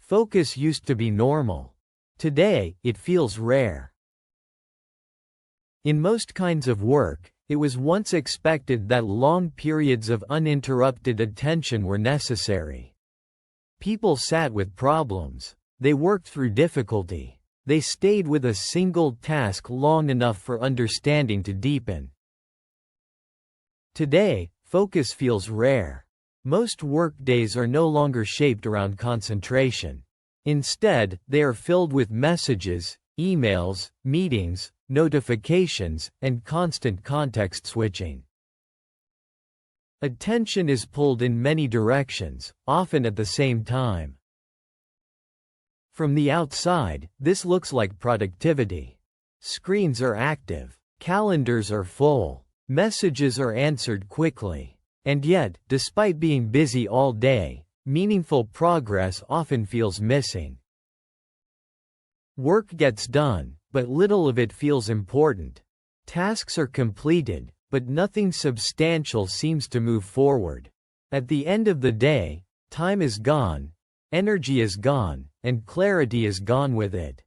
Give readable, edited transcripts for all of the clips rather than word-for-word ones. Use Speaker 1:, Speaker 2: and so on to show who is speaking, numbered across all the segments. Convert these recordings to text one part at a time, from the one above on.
Speaker 1: Focus used to be normal. Today, it feels rare. In most kinds of work, it was once expected that long periods of uninterrupted attention were necessary. People sat with problems. They worked through difficulty. They stayed with a single task long enough for understanding to deepen. Today, focus feels rare. Most workdays are no longer shaped around concentration. Instead, they are filled with messages, emails, meetings, notifications, and constant context switching. Attention is pulled in many directions, often at the same time. From the outside, this looks like productivity. Screens are active, calendars are full, messages are answered quickly. And yet, despite being busy all day, meaningful progress often feels missing. Work gets done, but little of it feels important. Tasks are completed, but nothing substantial seems to move forward. At the end of the day, time is gone, energy is gone, and clarity is gone with it.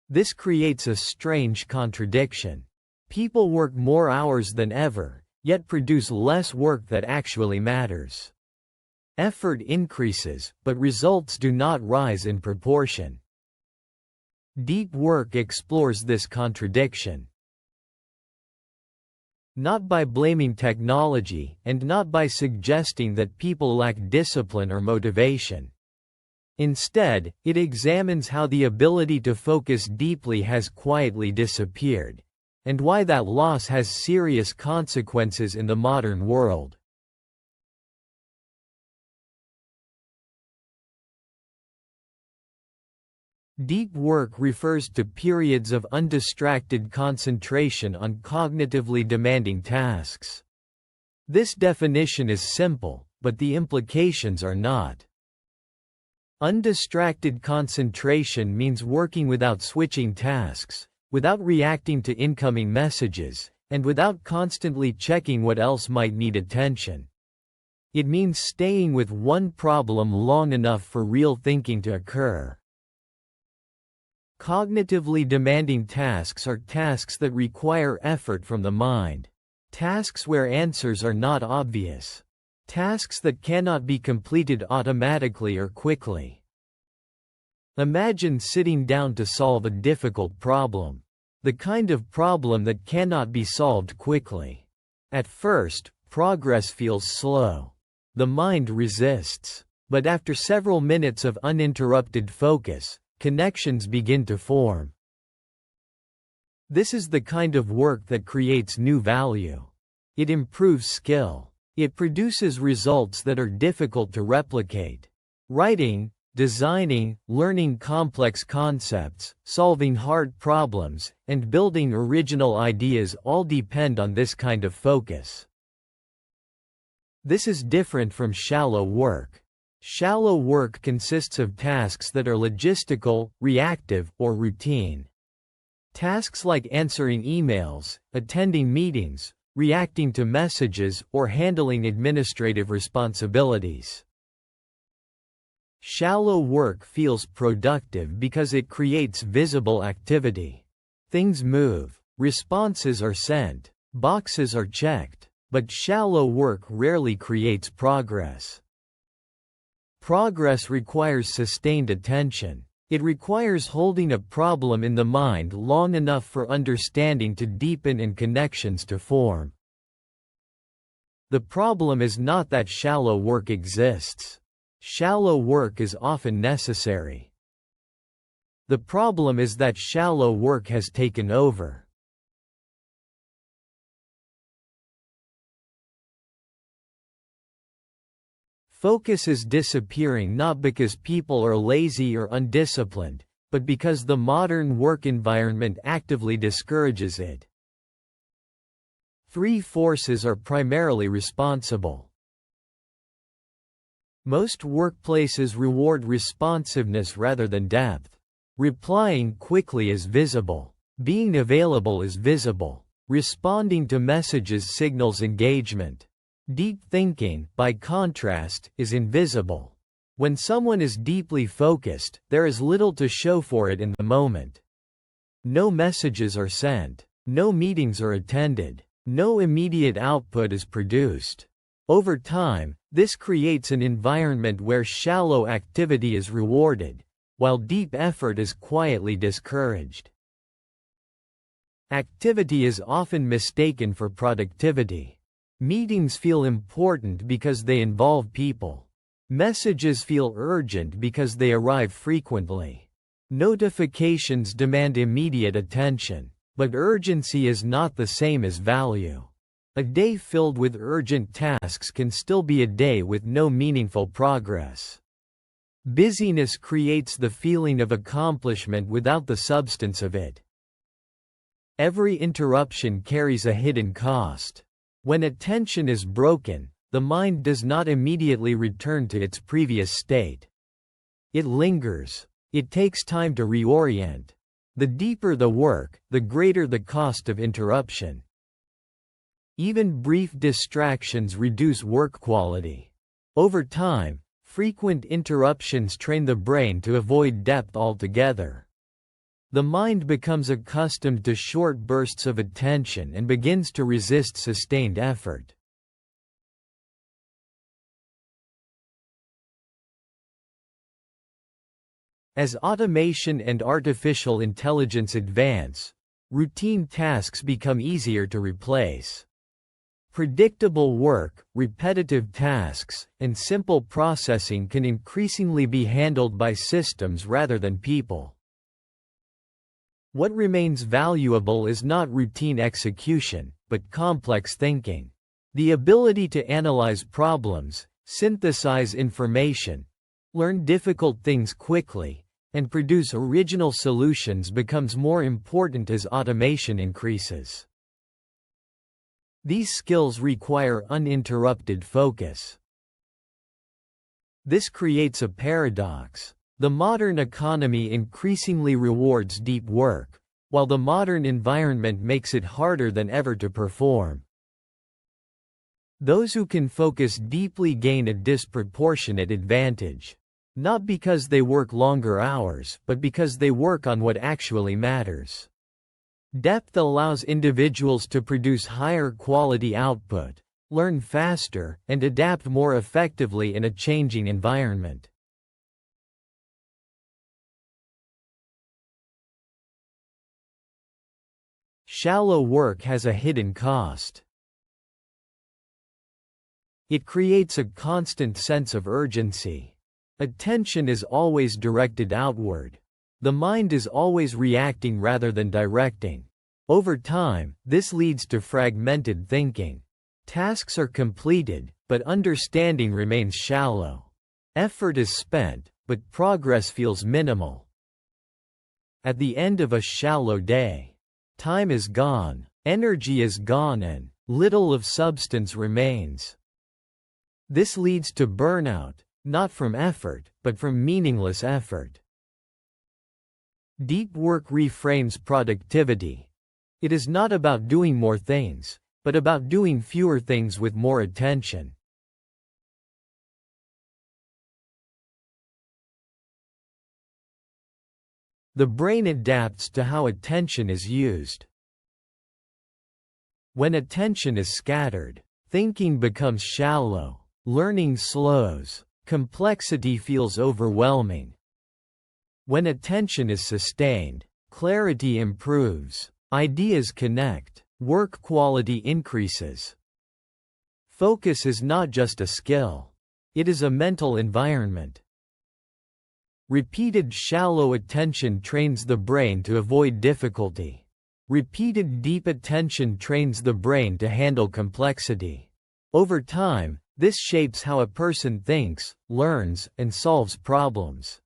Speaker 1: This creates a strange contradiction. People work more hours than ever, yet produce less work that actually matters. Effort increases, but results do not rise in proportion. Deep work explores this contradiction. Not by blaming technology, and not by suggesting that people lack discipline or motivation. Instead, it examines how the ability to focus deeply has quietly disappeared, and why that loss has serious consequences in the modern world. Deep work refers to periods of undistracted concentration on cognitively demanding tasks. This definition is simple, but the implications are not. Undistracted concentration means working without switching tasks, without reacting to incoming messages, and without constantly checking what else might need attention. It means staying with one problem long enough for real thinking to occur. Cognitively demanding tasks are tasks that require effort from the mind. Tasks where answers are not obvious. Tasks that cannot be completed automatically or quickly. Imagine sitting down to solve a difficult problem. The kind of problem that cannot be solved quickly. At first, progress feels slow. The mind resists. But after several minutes of uninterrupted focus, connections begin to form. This is the kind of work that creates new value. It improves skill. It produces results that are difficult to replicate. Writing, designing, learning complex concepts, solving hard problems, and building original ideas all depend on this kind of focus. This is different from shallow work. Shallow work consists of tasks that are logistical, reactive, or routine. Tasks like answering emails, attending meetings, reacting to messages, or handling administrative responsibilities. Shallow work feels productive because it creates visible activity. Things move, responses are sent, boxes are checked, but shallow work rarely creates progress. Progress requires sustained attention. It requires holding a problem in the mind long enough for understanding to deepen and connections to form. The problem is not that shallow work exists. Shallow work is often necessary. The problem is that shallow work has taken over. Focus is disappearing not because people are lazy or undisciplined, but because the modern work environment actively discourages it. Three forces are primarily responsible. Most workplaces reward responsiveness rather than depth. Replying quickly is visible. Being available is visible. Responding to messages signals engagement. Deep thinking, by contrast, is invisible. When someone is deeply focused, there is little to show for it in the moment. No messages are sent. No meetings are attended. No immediate output is produced. Over time, this creates an environment where shallow activity is rewarded, while deep effort is quietly discouraged. Activity is often mistaken for productivity. Meetings feel important because they involve people. Messages feel urgent because they arrive frequently. Notifications demand immediate attention, but urgency is not the same as value. A day filled with urgent tasks can still be a day with no meaningful progress. Busyness creates the feeling of accomplishment without the substance of it. Every interruption carries a hidden cost. When attention is broken, the mind does not immediately return to its previous state. It lingers. It takes time to reorient. The deeper the work, the greater the cost of interruption. Even brief distractions reduce work quality. Over time, frequent interruptions train the brain to avoid depth altogether. The mind becomes accustomed to short bursts of attention and begins to resist sustained effort. As automation and artificial intelligence advance, routine tasks become easier to replace. Predictable work, repetitive tasks, and simple processing can increasingly be handled by systems rather than people. What remains valuable is not routine execution, but complex thinking. The ability to analyze problems, synthesize information, learn difficult things quickly, and produce original solutions becomes more important as automation increases. These skills require uninterrupted focus. This creates a paradox. The modern economy increasingly rewards deep work, while the modern environment makes it harder than ever to perform. Those who can focus deeply gain a disproportionate advantage. Not because they work longer hours, but because they work on what actually matters. Depth allows individuals to produce higher quality output, learn faster, and adapt more effectively in a changing environment. Shallow work has a hidden cost. It creates a constant sense of urgency. Attention is always directed outward. The mind is always reacting rather than directing. Over time, this leads to fragmented thinking. Tasks are completed, but understanding remains shallow. Effort is spent, but progress feels minimal. At the end of a shallow day, time is gone, energy is gone, and little of substance remains. This leads to burnout. Not from effort, but from meaningless effort. Deep work reframes productivity. It is not about doing more things, but about doing fewer things with more attention. The brain adapts to how attention is used. When attention is scattered, thinking becomes shallow, learning slows. Complexity feels overwhelming. When attention is sustained, clarity improves, ideas connect, work quality increases. Focus is not just a skill. It is a mental environment. Repeated shallow attention trains the brain to avoid difficulty. Repeated deep attention trains the brain to handle complexity. Over time, this shapes how a person thinks, learns, and solves problems.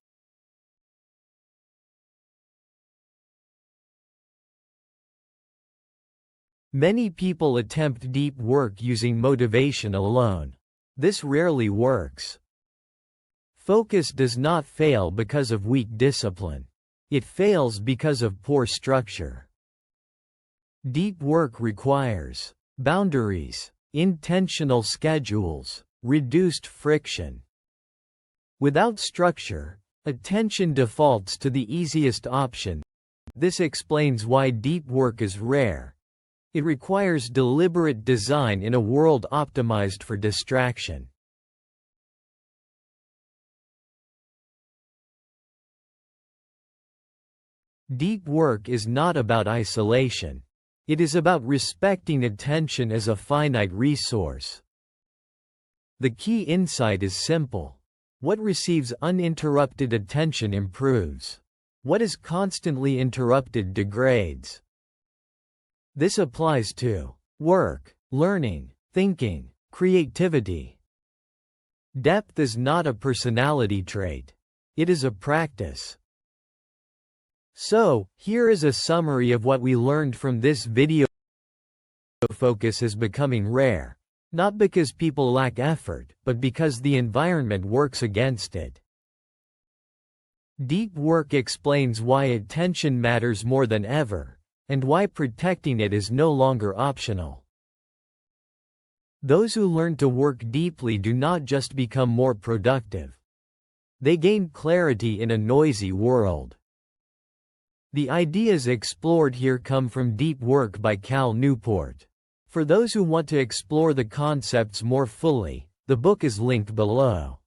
Speaker 1: Many people attempt deep work using motivation alone. This rarely works. Focus does not fail because of weak discipline. It fails because of poor structure. Deep work requires boundaries, intentional schedules, reduced friction. Without structure, attention defaults to the easiest option. This explains why deep work is rare. It requires deliberate design in a world optimized for distraction. Deep work is not about isolation. It is about respecting attention as a finite resource. The key insight is simple. What receives uninterrupted attention improves. What is constantly interrupted degrades. This applies to work, learning, thinking, creativity. Depth is not a personality trait. It is a practice. So, here is a summary of what we learned from this video. Focus is becoming rare. Not because people lack effort, but because the environment works against it. Deep work explains why attention matters more than ever, and why protecting it is no longer optional. Those who learn to work deeply do not just become more productive. They gain clarity in a noisy world. The ideas explored here come from Deep Work by Cal Newport. For those who want to explore the concepts more fully, the book is linked below.